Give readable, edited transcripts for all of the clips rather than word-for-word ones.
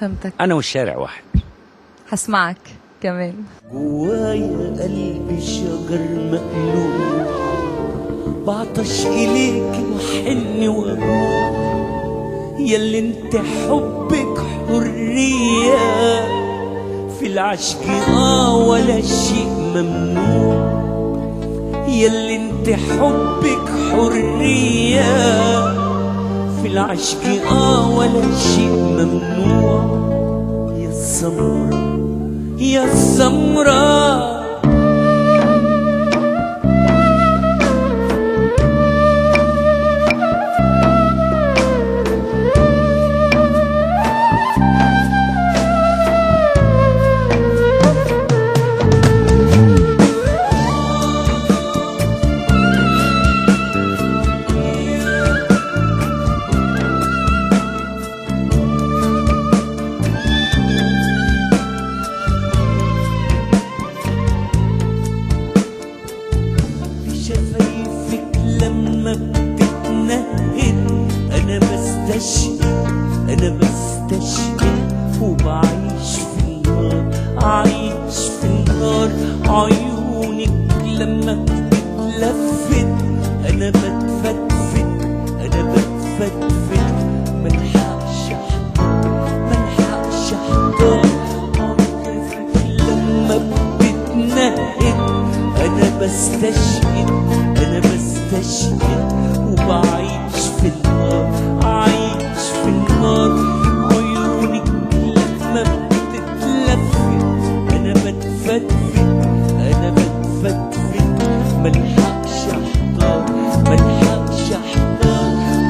فهمتك. انا والشارع واحد. حسمعك كمان. جوايا قلبي شجر مقلوب، بعطش إليك وحن وأروح، ياللي انت حبك حرية في العشق ولا شيء ممنوع، ياللي انت حبك حرية في العشق ولا شيء ممنوع. يا السمرة يا السمرة لما بتتنهد أنا بستشهد وبعيش في النار، عايش في النار. عيونك لما بتتلفت أنا بتفتفت ملحقش أحضر. عيونك لما بتتنهد أنا بستشهد وبعيش في النار، عايش في النار. عيونك لما بتتلفت أنا بتفتفت ملحقش أحضر.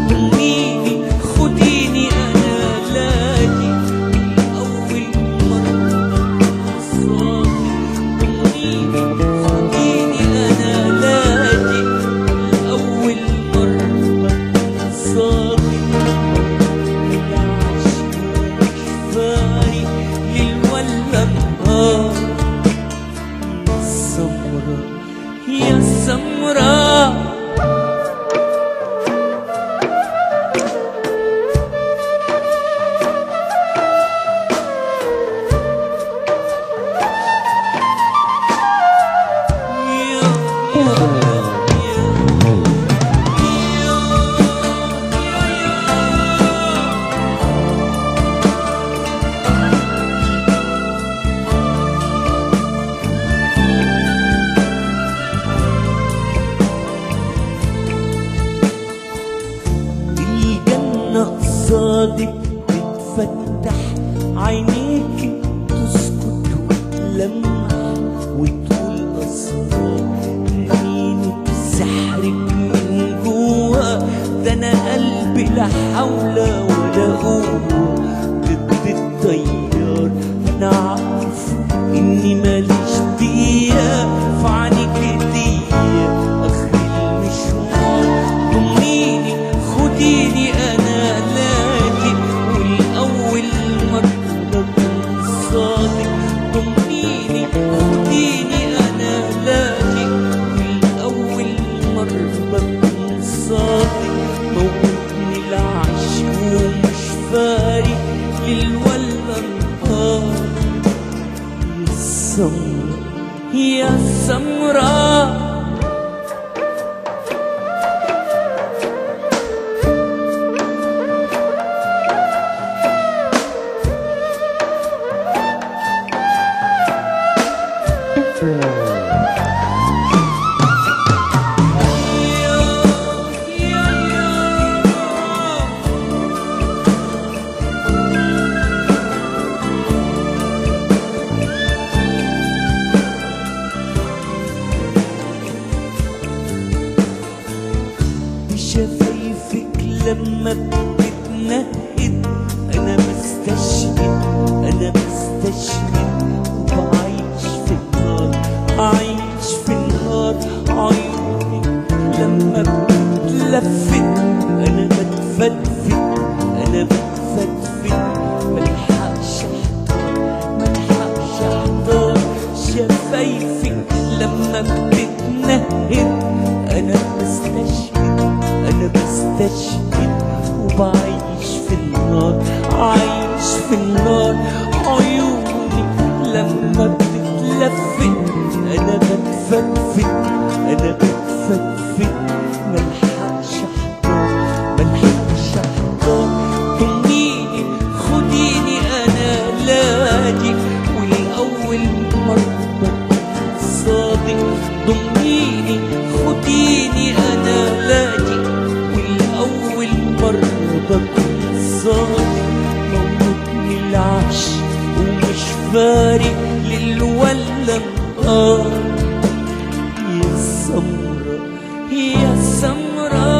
ضميني خديني أنا لاقي أول مرة صافي، ضميني خديني أنا لاقي أول مرة صافي. العشق مش فارق ليل ولا نهار. يا السمرة يا السمرة قصادك تتفتح، عينيك تسكت وتلمح وتقول أسرار. رميني بسحرك من جوا، ده أنا قلبي لا حول ولا قوة ضد التيار. أنا عارف إني ماليش دقيقة في عينيك هدية آخر المشوار. ضميني خديني أنا لاقي والأول مرة كنت صادق. ضميني خديني أنا لاقي والأول مرة كنت صادق. موتني العشق ومش فارق ليل ولا نهار. يا السمرة يا السمرة شفايفك لما بتتنهد أنا بستشهد وبعيش في النار، عايش في النار. عيونك لما بتتلفت أنا بتفتفت ملحقش أحضر. شفايفك لما بتتنهد أنا بستشهد وبعيش في النار، عايش في النار. نار عيوني لما بتتلفت انا بتفتفت انا بتفتفت ملحقش احضر ملحقش احضر ضميني خديني انا لاجي والاول مرة بكون صادق ضميني خديني انا لاجي والاول مرة بكون صادق موتني العش ومش فارق ليل ولا نهار يا سمرة يا سمرة